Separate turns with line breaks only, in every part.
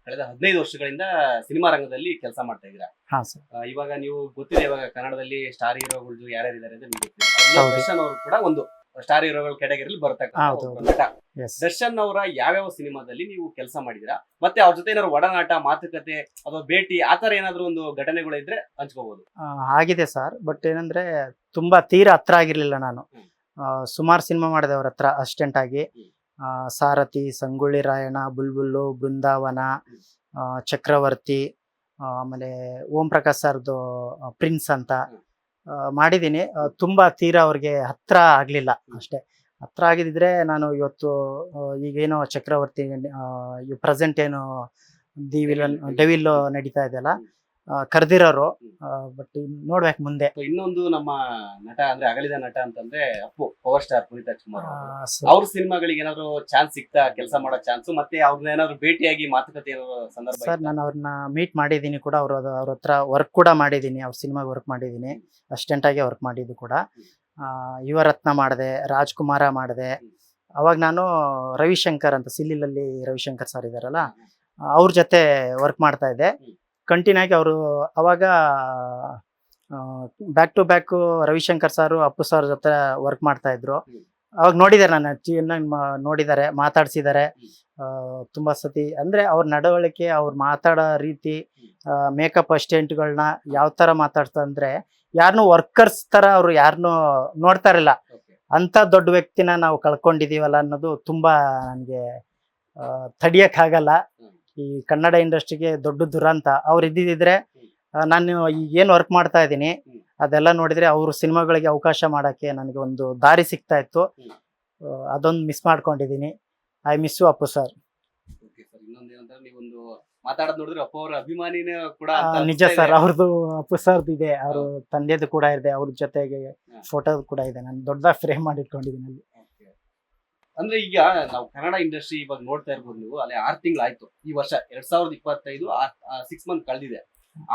ಕಳೆದ 15 ವರ್ಷಗಳಿಂದ ಸಿನಿಮಾ ರಂಗದಲ್ಲಿ ಕೆಲಸ ಮಾಡ್ತಾ ಇದ್ದೀರಾ.
ಹಾ ಸರ್.
ಇವಾಗ ನೀವು ಗೊತ್ತಿದೆ, ಇವಾಗ ಕನ್ನಡದಲ್ಲಿ ಸ್ಟಾರ್ ಹೀರೋಗಳು ಯಾರ್ಯಾರಿದ್ದಾರೆ ಅಂತ ನಿಮ್ಗೆ ಗೊತ್ತಿದೆ. ಅದ್ರಲ್ಲಿ
ಹೌದು.
ದರ್ಶನ್ ಅವರು ಕೂಡ ಒಂದು ಸ್ಟಾರ್ ಹೀರೋಗಳ ಕ್ಯಾಟಗರಿಯಲ್ಲಿ ಬರ್ತಕ್ಕಂಥ
ಹೌದು.
ಒಬ್ಬ ನಟ.
ಎಸ್.
ದರ್ಶನ್ ಅವರ ಯಾವ್ಯಾವ ಸಿನಿಮಾದಲ್ಲಿ ನೀವು ಕೆಲಸ ಮಾಡಿದಿರಾ, ಮತ್ತೆ ಅವ್ರ ಜೊತೆ ಏನಾದ್ರು ಒಡನಾಟ, ಮಾತುಕತೆ ಅಥವಾ ಭೇಟಿ ಆತರ ಏನಾದ್ರು ಒಂದು ಘಟನೆಗಳು ಇದ್ರೆ ಹಂಚ್ಕೋಬಹುದು.
ಆಗಿದೆ ಸರ್. ಬಟ್ ಏನಂದ್ರೆ ತುಂಬಾ ತೀರಾ ಹತ್ರ ಆಗಿರ್ಲಿಲ್ಲ ನಾನು. ಸುಮಾರು ಸಿನಿಮಾ ಮಾಡಿದೆ ಅವ್ರ ಹತ್ರ ಅಸಿಸ್ಟೆಂಟ್ ಆಗಿ. ಸಾರಥಿ, ಸಂಗೊಳ್ಳಿ ರಾಯಣ್ಣ, ಬುಲ್ಬುಲ್ಲು, ಬೃಂದಾವನ, ಚಕ್ರವರ್ತಿ, ಆಮೇಲೆ ಓಂ ಪ್ರಕಾಶ್ ಸರ್ದು ಪ್ರಿನ್ಸ್ ಅಂತ ಮಾಡಿದ್ದೀನಿ. ತುಂಬಾ ತೀರಾ ಅವ್ರಿಗೆ ಹತ್ರ ಆಗ್ಲಿಲ್ಲ ಅಷ್ಟೇ. ಹತ್ರ ಆಗಿದ್ರೆ ನಾನು ಇವತ್ತು ಈಗೇನೋ ಚಕ್ರವರ್ತಿ ಪ್ರೆಸೆಂಟ್ ಏನು ಡೆವಿಲ್ ನಡೀತಾ ಇದೆಯಲ್ಲ, ಕರೆದಿರೋರು. ಬಟ್ ನೋಡ್ಬೇಕು ಮುಂದೆ.
ಇನ್ನೊಂದು ನಮ್ಮ ನಟ ಅಂದ್ರೆ ಅಗಲಿದ ನಟ ಅಂತಂದ್ರೆ ಅಪ್ಪು, ಪವರ್ ಸ್ಟಾರ್ ಪುನೀತ್ ರಾಜ್ಕುಮಾರ್. ಅವ್ರ ಸಿನಿಮಾಗಳಿಗೆ ಏನಾದ್ರು ಚಾನ್ಸ್ ಸಿಗ್ತಾ ಕೆಲಸ ಮಾಡೋ ಚಾನ್ಸ್, ಮತ್ತೆ ಅವ್ರನ್ನ ಏನಾದ್ರು ಭೇಟಿಯಾಗಿ ಮಾತುಕತೆ ಏನಾದ್ರು ಸಂದರ್ಭ?
ಸರ್, ನಾನು ಅವ್ರನ್ನ ಮೀಟ್ ಮಾಡಿದ್ದೀನಿ ಕೂಡ. ಅವ್ರ ಹತ್ರ ವರ್ಕ್ ಕೂಡ ಮಾಡಿದ್ದೀನಿ. ಅವ್ರ ಸಿನಿಮಾಗೆ ವರ್ಕ್ ಮಾಡಿದ್ದೀನಿ, ಅಸಿಸ್ಟೆಂಟ್ ಆಗಿ ವರ್ಕ್ ಮಾಡಿದ್ದು ಕೂಡ. ಯುವರತ್ನ ಮಾಡಿದೆ, ರಾಜ್ಕುಮಾರ ಮಾಡಿದೆ. ಅವಾಗ ನಾನು ರವಿಶಂಕರ್ ಅಂತ, ಸಿಲ್ಲಿಲಲ್ಲಿ ರವಿಶಂಕರ್ ಸರ್ ಇದಾರಲ್ಲ, ಅವ್ರ ಜೊತೆ ವರ್ಕ್ ಮಾಡ್ತಾ ಇದ್ದೆ ಕಂಟಿನ್ಯೂ ಆಗಿ. ಅವರು ಅವಾಗ ಬ್ಯಾಕ್ ಟು ಬ್ಯಾಕ್ ರವಿಶಂಕರ್ ಸಾರು, ಅಪ್ಪು ಸರ್ ಜೊತೆ ವರ್ಕ್ ಮಾಡ್ತಾ ಇದ್ರು. ಅವಾಗ ನೋಡಿದ್ದಾರೆ, ನಾನು ಚೆನ್ನಾಗಿ ನೋಡಿದ್ದಾರೆ, ಮಾತಾಡ್ಸಿದ್ದಾರೆ ತುಂಬಾ ಸತಿ. ಅಂದ್ರೆ ಅವ್ರ ನಡವಳಿಕೆ, ಅವ್ರು ಮಾತಾಡೋ ರೀತಿ, ಮೇಕಪ್ ಅಸಿಸ್ಟೆಂಟ್ಗಳನ್ನ ಯಾವ ತರ ಮಾತಾಡ್ತಾ ಅಂದ್ರೆ, ಯಾರನ್ನು ವರ್ಕರ್ಸ್ ತರ ಅವ್ರು ಯಾರನ್ನು ನೋಡ್ತಾ ಇರಲಿಲ್ಲ. ಅಂತ ದೊಡ್ಡ ವ್ಯಕ್ತಿನ ನಾವು ಕಳ್ಕೊಂಡಿದೀವಲ್ಲ ಅನ್ನೋದು ತುಂಬಾ ನನಗೆ ತಡಿಯಕ್ಕಾಗಲ್ಲ. ಈ ಕನ್ನಡ ಇಂಡಸ್ಟ್ರಿಗೆ ದೊಡ್ಡ ದುರಂತ. ಅವ್ರು ಇದ್ದಿದ್ರೆ ನಾನು ಏನು ವರ್ಕ್ ಮಾಡ್ತಾ ಇದ್ದೀನಿ ಅದೆಲ್ಲ ನೋಡಿದ್ರೆ ಅವ್ರ ಸಿನಿಮಾಗಳಿಗೆ ಅವಕಾಶ ಮಾಡಕ್ಕೆ ನನಗೆ ಒಂದು ದಾರಿ ಸಿಗ್ತಾ ಇತ್ತು. ಅದೊಂದು ಮಿಸ್ ಮಾಡ್ಕೊಂಡಿದ್ದೀನಿ. I miss you Appu sir.
ಇನ್ನೊಂದೇನಂದ್ರೆ, ನೀವೊಂದು ಮಾತಾಡೋದು ನೋಡಿದ್ರೆ ಅಪ್ಪು ಅವರ ಅಭಿಮಾನಿನೇ ಕೂಡ
ನಿಜ ಸರ್. ಅವ್ರದ್ದು ಅಪ್ಪು ಸರ್ದು ಇದೆ, ಅವ್ರ ತಂದೆದು ಕೂಡ ಇದೆ, ಅವ್ರ ಜೊತೆಗೆ ಫೋಟೋ ಕೂಡ ಇದೆ. ನಾನು ದೊಡ್ಡ ಫ್ರೇಮ್ ಮಾಡಿ ಇಟ್ಕೊಂಡಿದ್ದೀನಿ ಅಲ್ಲಿ.
ಅಂದ್ರೆ ಈಗ ನಾವು ಕನ್ನಡ ಇಂಡಸ್ಟ್ರಿ ಇವಾಗ ನೋಡ್ತಾ ಇರ್ಬೋದು, ನೀವು ಅಲ್ಲಿ 6 ತಿಂಗಳು ಆಯ್ತು. ಈ ವರ್ಷ 2025 6 ಮಂತ್ ಕಳೆದಿದೆ.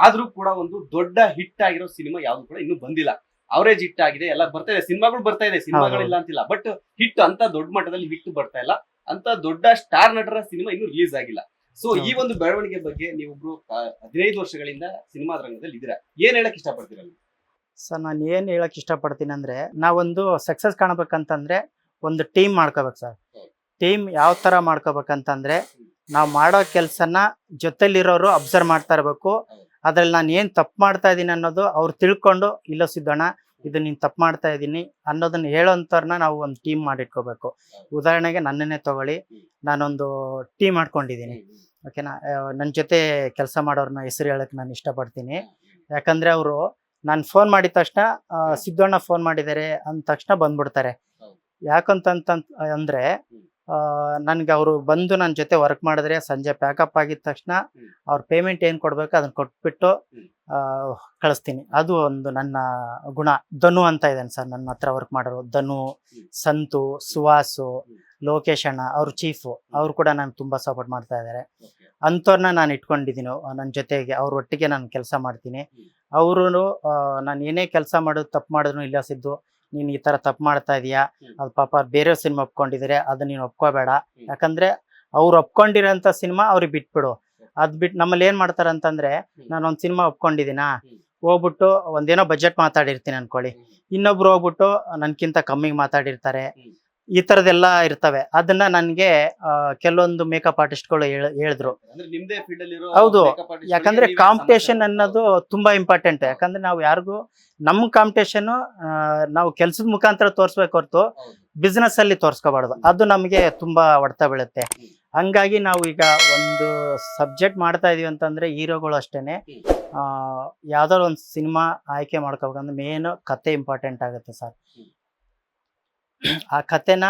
ಆದ್ರೂ ಕೂಡ ಒಂದು ದೊಡ್ಡ ಹಿಟ್ ಆಗಿರೋ ಸಿನಿಮಾ ಯಾವ್ದು ಕೂಡ ಇನ್ನೂ ಬಂದಿಲ್ಲ. ಅವರೇಜ್ ಹಿಟ್ ಆಗಿದೆ, ಎಲ್ಲ ಬರ್ತಾ ಇದೆ, ಸಿನಿಮಾಗಳು ಬರ್ತಾ ಇದೆ, ಸಿನಿಮಾಗಳಿಲ್ಲ ಅಂತಿಲ್ಲ. ಬಟ್ ಹಿಟ್ ಅಂತ ದೊಡ್ಡ ಮಟ್ಟದಲ್ಲಿ ಹಿಟ್ ಬರ್ತಾ ಇಲ್ಲ. ಅಂತ ದೊಡ್ಡ ಸ್ಟಾರ್ ನಟರ ಸಿನಿಮಾ ಇನ್ನೂ ರಿಲೀಸ್ ಆಗಿಲ್ಲ. ಸೊ ಈ ಒಂದು ಬೆಳವಣಿಗೆ ಬಗ್ಗೆ ನೀವೊಬ್ರು 15 ವರ್ಷಗಳಿಂದ ಸಿನಿಮಾ ರಂಗದಲ್ಲಿ ಇದ್ದೀರಾ, ಏನ್ ಹೇಳಕ್ ಇಷ್ಟಪಡ್ತೀರಾ?
ಸರ್, ನಾನು ಏನ್ ಹೇಳಕ್ ಇಷ್ಟಪಡ್ತೀನಿ ಅಂದ್ರೆ, ನಾವೊಂದು ಸಕ್ಸಸ್ ಕಾಣಬೇಕಂತಂದ್ರೆ ಒಂದು ಟೀಮ್ ಮಾಡ್ಕೋಬೇಕು ಸರ್. ಟೀಮ್ ಯಾವ ತರ ಮಾಡ್ಕೋಬೇಕಂತಂದ್ರೆ, ನಾವು ಮಾಡೋ ಕೆಲ್ಸನ ಜೊತೆಲಿರೋರು ಅಬ್ಸರ್ವ್ ಮಾಡ್ತಾ ಇರ್ಬೇಕು. ಅದ್ರಲ್ಲಿ ನಾನು ಏನ್ ತಪ್ಪು ಮಾಡ್ತಾ ಇದ್ದೀನಿ ಅನ್ನೋದು ಅವ್ರು ತಿಳ್ಕೊಂಡು, ಇಲ್ಲ ಸಿದ್ದಣ್ಣ ಇದು ನೀನ್ ತಪ್ಪು ಮಾಡ್ತಾ ಇದ್ದೀನಿ ಅನ್ನೋದನ್ನ ಹೇಳೋಂಥವ್ರನ್ನ ನಾವು ಒಂದು ಟೀಮ್ ಮಾಡಿಟ್ಕೋಬೇಕು. ಉದಾಹರಣೆಗೆ ನನ್ನನ್ನೇ ತಗೊಳ್ಳಿ, ನಾನೊಂದು ಟೀಮ್ ಮಾಡ್ಕೊಂಡಿದ್ದೀನಿ, ಓಕೆನಾ. ನನ್ನ ಜೊತೆ ಕೆಲಸ ಮಾಡೋರ್ನ ಹೆಸರು ಹೇಳಕ್ ನಾನು ಇಷ್ಟಪಡ್ತೀನಿ. ಯಾಕಂದ್ರೆ ಅವರು ನಾನು ಫೋನ್ ಮಾಡಿದ ತಕ್ಷಣ ಸಿದ್ದಣ್ಣ ಫೋನ್ ಮಾಡಿದ್ದಾರೆ ಅಂದ ತಕ್ಷಣ ಬಂದ್ಬಿಡ್ತಾರೆ. ಯಾಕಂತ ಅಂದ್ರೆ ನನ್ಗೆ ಅವರು ಬಂದು ನನ್ನ ಜೊತೆ ವರ್ಕ್ ಮಾಡಿದ್ರೆ ಸಂಜೆ ಪ್ಯಾಕಪ್ ಆಗಿದ ತಕ್ಷಣ ಅವ್ರ ಪೇಮೆಂಟ್ ಏನ್ ಕೊಡ್ಬೇಕು ಅದನ್ನ ಕೊಟ್ಬಿಟ್ಟು ಕಳಿಸ್ತೀನಿ. ಅದು ಒಂದು ನನ್ನ ಗುಣ. ಧನು ಅಂತ ಇದ್ದಾನೆ ಸರ್ ನನ್ನ ಹತ್ರ ವರ್ಕ್ ಮಾಡೋರು. ಧನು, ಸಂತು, ಸುಹಾಸು, ಲೋಕೇಶ್ ಅಣ್ಣ, ಅವ್ರು ಚೀಫು, ಅವ್ರು ಕೂಡ ನಾನು ತುಂಬಾ ಸಪೋರ್ಟ್ ಮಾಡ್ತಾ ಇದ್ದಾರೆ. ಅಂಥವ್ರನ್ನ ನಾನು ಇಟ್ಕೊಂಡಿದ್ದೀನಿ ನನ್ನ ಜೊತೆಗೆ. ಅವ್ರ ಒಟ್ಟಿಗೆ ನಾನು ಕೆಲಸ ಮಾಡ್ತೀನಿ. ಅವರು ನಾನು ಏನೇ ಕೆಲಸ ಮಾಡೋದು ತಪ್ಪು ಮಾಡಿದ್ರು, ಇಲ್ಲ ಸಿದ್ದು ನೀನ್ ಈ ತರ ತಪ್ಪು ಮಾಡ್ತಾ ಇದೀಯಾ, ಅದು ಪಾಪ ಬೇರೆ ಸಿನಿಮಾ ಒಪ್ಕೊಂಡಿದ್ರೆ ಅದನ್ನ ನೀನು ಒಪ್ಕೋಬೇಡ. ಯಾಕಂದ್ರೆ ಅವ್ರು ಒಪ್ಕೊಂಡಿರೋಂಥ ಸಿನಿಮಾ ಅವ್ರಿಗೆ ಬಿಟ್ಬಿಡು. ಅದ್ ಬಿಟ್ಟು ನಮ್ಮಲ್ಲಿ ಏನ್ ಮಾಡ್ತಾರ ಅಂತಂದ್ರೆ, ನಾನೊಂದ್ ಸಿನಿಮಾ ಒಪ್ಕೊಂಡಿದ್ದೀನಾ, ಹೋಗ್ಬಿಟ್ಟು ಒಂದೇನೋ ಬಜೆಟ್ ಮಾತಾಡಿರ್ತೀನಿ ಅನ್ಕೊಳ್ಳಿ, ಇನ್ನೊಬ್ರು ಹೋಗ್ಬಿಟ್ಟು ನನ್ಕಿಂತ ಕಮ್ಮಿಗೆ ಮಾತಾಡಿರ್ತಾರೆ. ಈ ತರದೆಲ್ಲ ಇರ್ತವೆ. ಅದನ್ನ ನನ್ಗೆ ಕೆಲವೊಂದು ಮೇಕಪ್ ಆರ್ಟಿಸ್ಟ್ಗಳು ಹೇಳಿದ್ರು. ಹೌದು, ಯಾಕಂದ್ರೆ ಕಾಂಪಿಟೇಷನ್ ಅನ್ನೋದು ತುಂಬಾ ಇಂಪಾರ್ಟೆಂಟ್. ಯಾಕಂದ್ರೆ ನಾವು ಯಾರಿಗೂ ನಮ್ಮ ಕಾಂಪಿಟೇಷನ್ ನಾವು ಕೆಲ್ಸದ ಮುಖಾಂತರ ತೋರ್ಸ್ಬೇಕು ಹೊರತು ಬಿಸ್ನೆಸ್ ಅಲ್ಲಿ ತೋರ್ಸ್ಕೋಬಾರ್ದು. ಅದು ನಮ್ಗೆ ತುಂಬಾ ಹೊಡ್ತಾ ಬೀಳುತ್ತೆ. ಹಂಗಾಗಿ ನಾವು ಈಗ ಒಂದು ಸಬ್ಜೆಕ್ಟ್ ಮಾಡ್ತಾ ಇದೀವಿ ಅಂತಂದ್ರೆ, ಹೀರೋಗಳು ಅಷ್ಟೇನೆ ಯಾವ್ದಾದ್ರು ಒಂದು ಸಿನಿಮಾ ಆಯ್ಕೆ ಮಾಡ್ಕೋಬೇಕಂದ್ರೆ ಮೇನ್ ಕತೆ ಇಂಪಾರ್ಟೆಂಟ್ ಆಗುತ್ತೆ ಸರ್. ಆ ಕತೆನ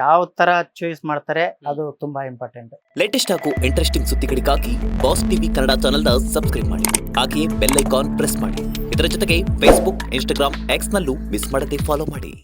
ಯಾವ ತರ ಚೂಸ್ ಮಾಡ್ತಾರೆ ಅದು ತುಂಬಾ ಇಂಪಾರ್ಟೆಂಟ್.
ಲೇಟೆಸ್ಟ್ ಹಾಗೂ ಇಂಟ್ರೆಸ್ಟಿಂಗ್ ಸುದ್ದಿಗಳಿಗಾಗಿ ಬಾಸ್ ಟಿವಿ ಕನ್ನಡ ಚಾನೆಲ್ನ ಸಬ್ಸ್ಕ್ರೈಬ್ ಮಾಡಿ. ಹಾಗೆಯೇ ಬೆಲ್ ಐಕಾನ್ ಪ್ರೆಸ್ ಮಾಡಿ. ಇದರ ಜೊತೆಗೆ ಫೇಸ್ಬುಕ್, ಇನ್ಸ್ಟಾಗ್ರಾಮ್, ಎಕ್ಸ್ ನಲ್ಲೂ ಮಿಸ್ ಮಾಡದೆ ಫಾಲೋ ಮಾಡಿ.